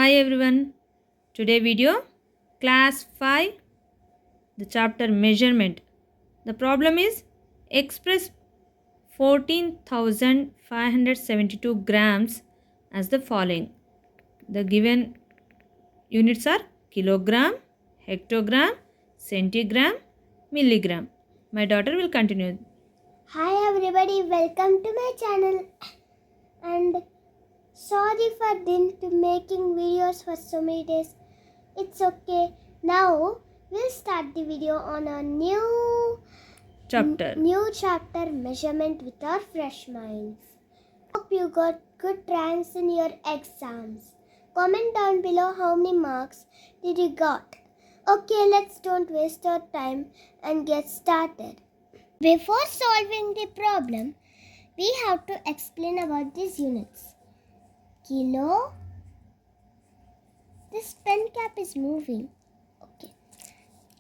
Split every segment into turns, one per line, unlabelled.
Hi everyone. Today video class 5 the chapter measurement. The problem is express 14,572 grams as the following. The given units are kilogram, hectogram, centigram, milligram. My daughter will continue.
Hi everybody, welcome to my channel. And sorry for didn't making videos for so many days. It's okay. Now we'll start the video on a new
Chapter.
chapter measurement with our fresh minds. Hope you got good ranks in your exams. Comment down below how many marks did you got. Okay, let's don't waste our time and get started. Before solving the problem, we have to explain about these units. Kilo. This pen cap is moving. Okay.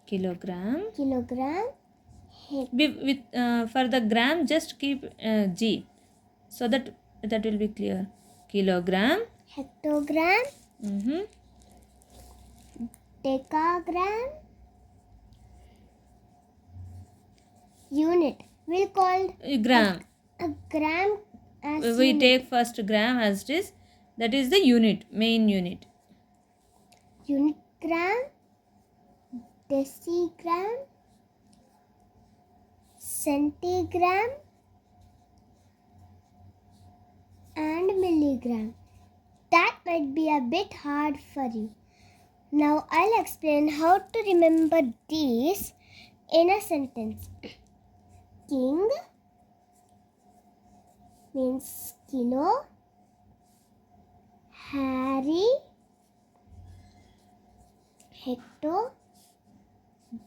Kilogram.
Kilogram.
For the gram, just keep G, so that will be clear. Kilogram.
Hectogram.
Mm-hmm.
Decagram. Unit. We'll call
Gram.
a gram as
We
unit.
take first gram as it is. That is the unit, main unit.
Unit gram. Decigram. Centigram. And milligram. That might be a bit hard for you. Now I'll explain how to remember these in a sentence. King means kilo. Harry, hecto,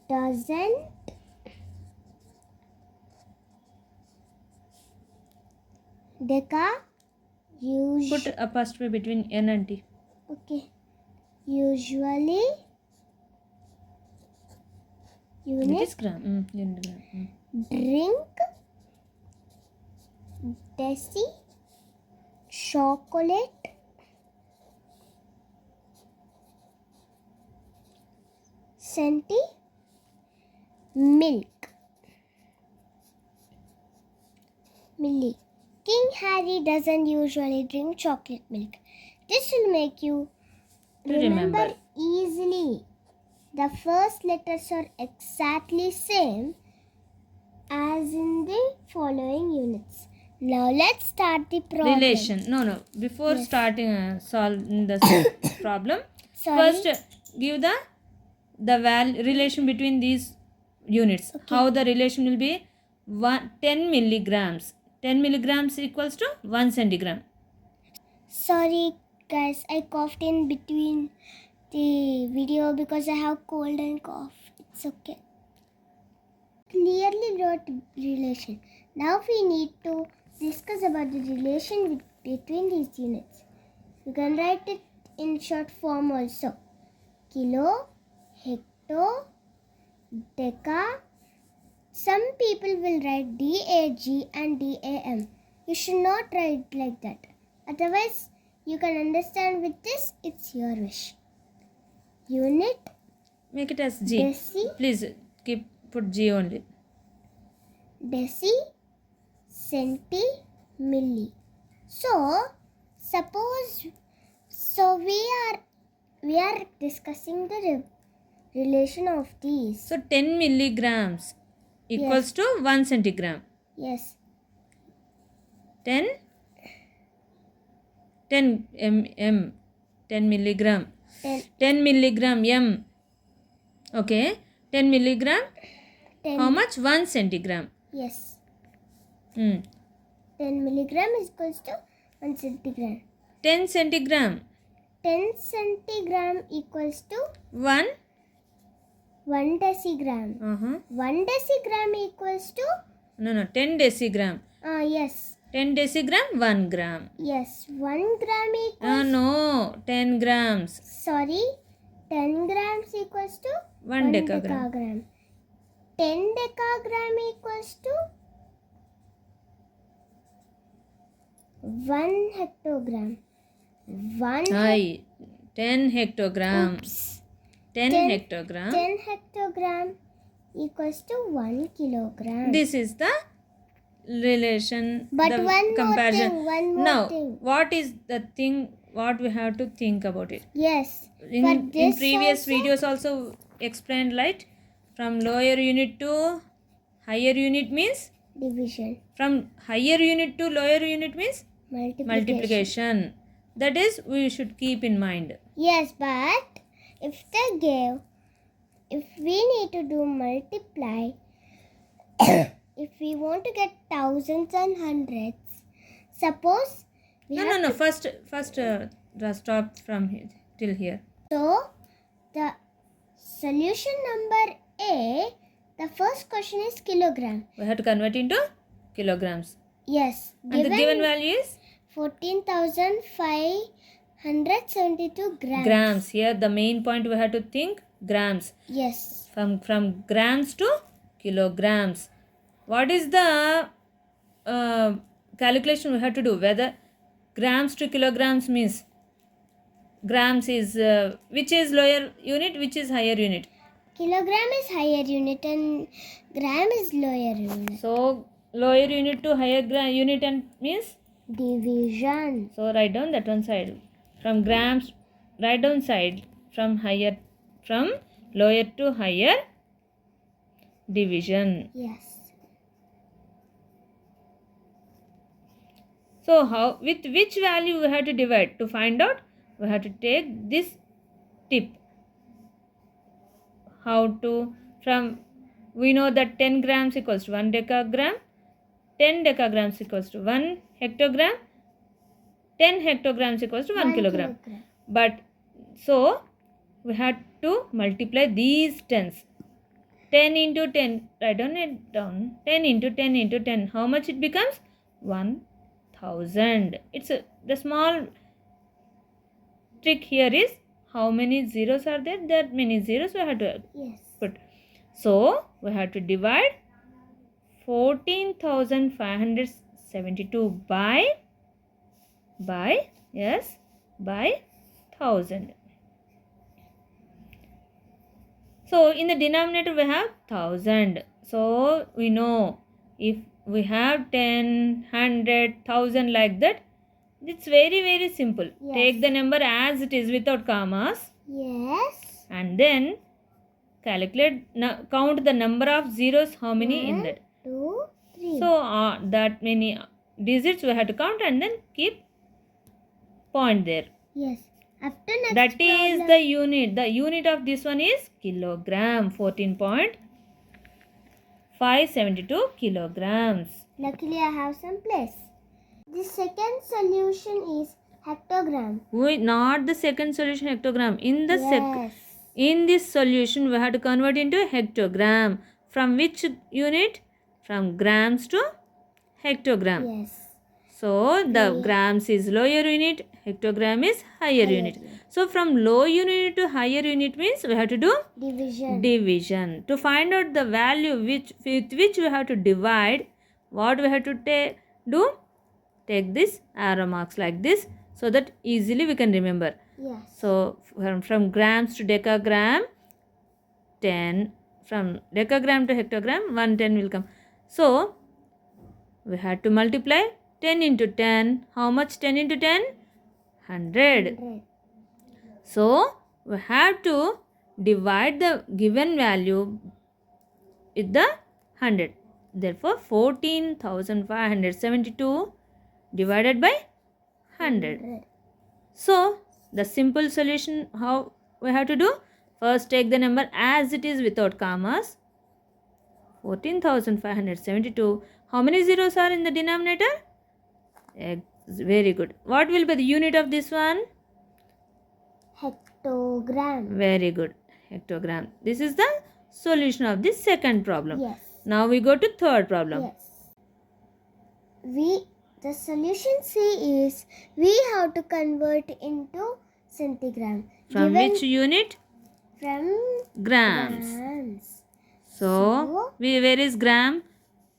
doesn't, deca,
Put apostrophe between N and T.
Okay. Usually,
It
unit,
is gram. Unit gram.
drink, deci, chocolate, centi, milk, milli. King Harry doesn't usually drink chocolate milk. This will make you remember easily. The first letters are exactly same as in the following units. Now let's start the problem.
Relation. No. Before starting solving the problem,
Sorry.
first give the relation between these units.
Okay.
How the relation will be 10 milligrams. 10 milligrams equals to 1 centigram.
Sorry guys, I coughed in between the video because I have cold and cough. It's okay. Clearly wrote relation. Now we need to discuss about the relation between these units. You can write it in short form also. Kilo, hecto, deca. Some people will write DAG and DAM. You should not write like that. Otherwise, you can understand with this, it's your wish. Unit.
Make it as G.
Deci.
Please put G only.
Deci, centi, milli. So, suppose, we are discussing the relation of these.
So 10 milligrams equals to 1 centigram.
Yes.
10 milligram. 10 milligram M. Okay. 10 milligram.
10.
How much? 1 centigram.
Yes.
10
milligram is equals to 1 centigram.
10 centigram.
10 centigram equals to
1
decigram. 1 decigram equals to?
No. 10 decigram.
Yes.
10 decigram, 1 gram.
Yes. 1 gram equals?
No. 10 grams.
Sorry. 10 grams equals to?
1 decagram.
10 decagram equals to? 1 hectogram. 1
10 hectogram.
Oops.
10
10
hectogram.
10 hectogram equals to 1 kilogram.
This is the relation.
But
the
one
comparison.
more thing, one more
Now,
thing.
what is the thing? What we have to think about it?
Yes.
In
this
previous
also,
videos also explained, right? From lower unit to higher unit means
division.
from higher unit to lower unit means multiplication. That is, we should keep in mind.
Yes, but if we need to do multiply, if we want to get thousands and hundreds, suppose we
No. First, stop from here till here.
So, the solution number A, the first question is kilogram.
We have to convert into kilograms.
Yes.
And the given value is
14,572 grams.
Grams. Here the main point we have to think grams.
Yes.
From grams to kilograms. What is the calculation we have to do? Whether grams to kilograms means grams is which is lower unit, which is higher unit?
Kilogram is higher unit and gram is lower unit.
So lower unit to higher unit and means
division.
So write down that one side. From grams, write down side from lower to higher division.
Yes.
So how, with which value we have to divide? To find out, we have to take this tip. How to, we know that 10 grams equals to 1 decagram, 10 decagrams equals to 1 hectogram, 10 hectograms equals to 1 kilogram. But so we had to multiply these tens. 10 into 10, write down it down. 10 into 10 into 10. How much it becomes? 1000. It's the small trick here is how many zeros are there? That many zeros we have to put. So we have to divide 14,572 by 1000. So in the denominator we have 1000. So we know if we have 10, 100, 1000 like that, it's very simple.
Yes.
Take the number as it is without commas.
Yes.
And then calculate, count the number of zeros, how many in that.
2, 3.
So that many digits we have to count and then keep point there.
Yes. After next
that is the unit. The unit of this one is kilogram. 14.572 kilograms.
Luckily I have some place. The second solution is hectogram.
Not the second solution hectogram. In the in this solution we have to convert into hectogram. From which unit? From grams to hectogram.
Yes.
So the grams is lower unit, hectogram is higher unit. So from low unit to higher unit means we have to do division. To find out the value with which we have to divide, what we have to do? Take this arrow marks like this so that easily we can remember.
Yes.
So from grams to decagram, 10. From decagram to hectogram, 110 will come. So we had to multiply 10 into 10. How much 10 into 10? 100. So we have to divide the given value with the 100. Therefore 14,572 divided by 100. So the simple solution, how we have to do? First take the number as it is without commas. 14,572. How many zeros are in the denominator? Very good. What will be the unit of this one?
Hectogram.
Very good. Hectogram. This is the solution of this second problem.
Yes.
Now we go to third problem.
Yes. The solution C is we have to convert into centigram.
From which unit?
From
grams. So where is gram?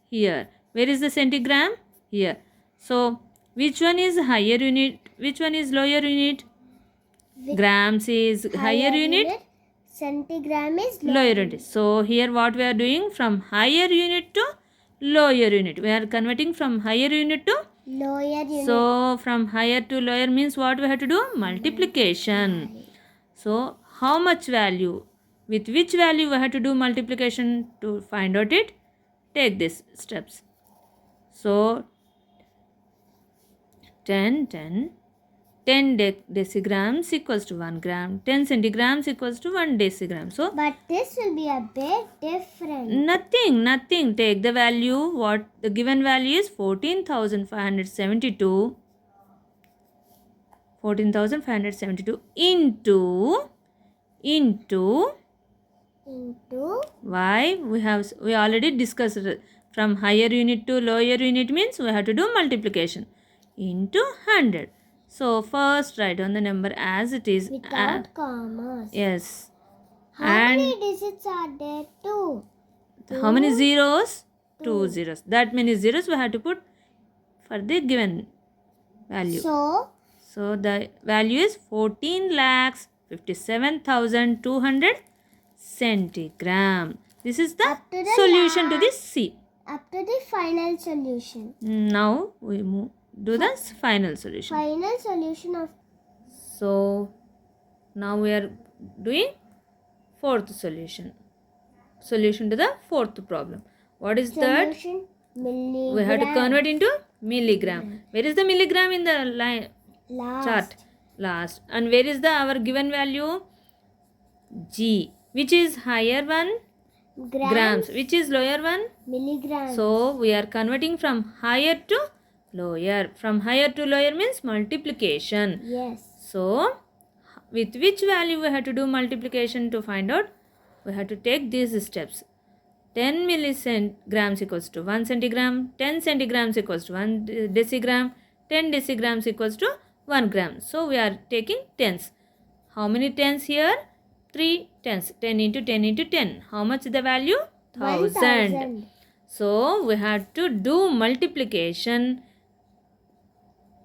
Here. Where is the centigram? Here. So which one is higher unit? Which one is lower unit? grams is higher unit,
centigram is
lower unit. So here what we are doing, from higher unit to lower unit. We are converting from higher unit to
lower unit.
So from higher to lower means what we have to do? Multiplication. So how much value? With which value we have to do multiplication to find out it? Take these steps. So 10 decigrams equals to 1 gram. 10 centigrams equals to 1 decigram. So
but this will be a bit different.
Nothing. Take the value. What the given value is 14,572. 14,572 into why we already discussed from higher unit to lower unit means we have to do multiplication into 100. So first write on the number as it is
without commas.
Yes.
How many digits are there? Two.
How many zeros? Two zeros. That many zeros we have to put for the given value. So the value is 14,57,200 centigram. This is the solution to this C.
Up to the final solution.
Now we do the final solution.
Final solution of.
So now we are doing fourth solution. Solution to the fourth problem. What is
solution?
That?
Milligram.
We have to convert into milligram. Where is the milligram in the line? Chart? Last. And where is the our given value? G. Which is higher one? Grams. Which is lower one?
Milligrams.
So we are converting from higher to lower. From higher to lower means multiplication.
Yes.
So with which value we have to do multiplication to find out? We have to take these steps. 10 milligrams equals to 1 centigram. 10 centigrams equals to 1 decigram. 10 decigrams equals to 1 gram. So we are taking tens. How many tens here? 3 tens. 10 into 10 into 10. How much is the value? 1000. So we have to do multiplication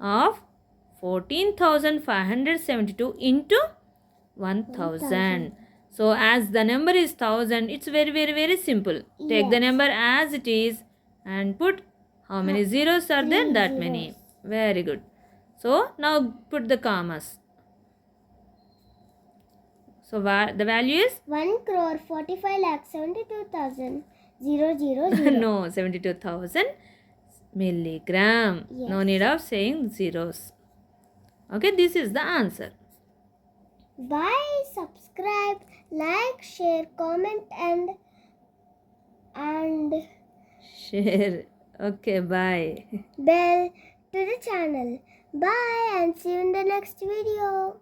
of 14,572 into 1000. So as the number is 1000, it's very simple. Take the number as it is and put how many zeros are there? That many. Very good. So now put the commas. So the value is
1,45,72,000.
No, 72,000 milligram.
Yes.
No need of saying zeros. Okay, this is the answer.
Bye. Subscribe, like, share, comment and
share. Okay, bye.
Bell to the channel. Bye and see you in the next video.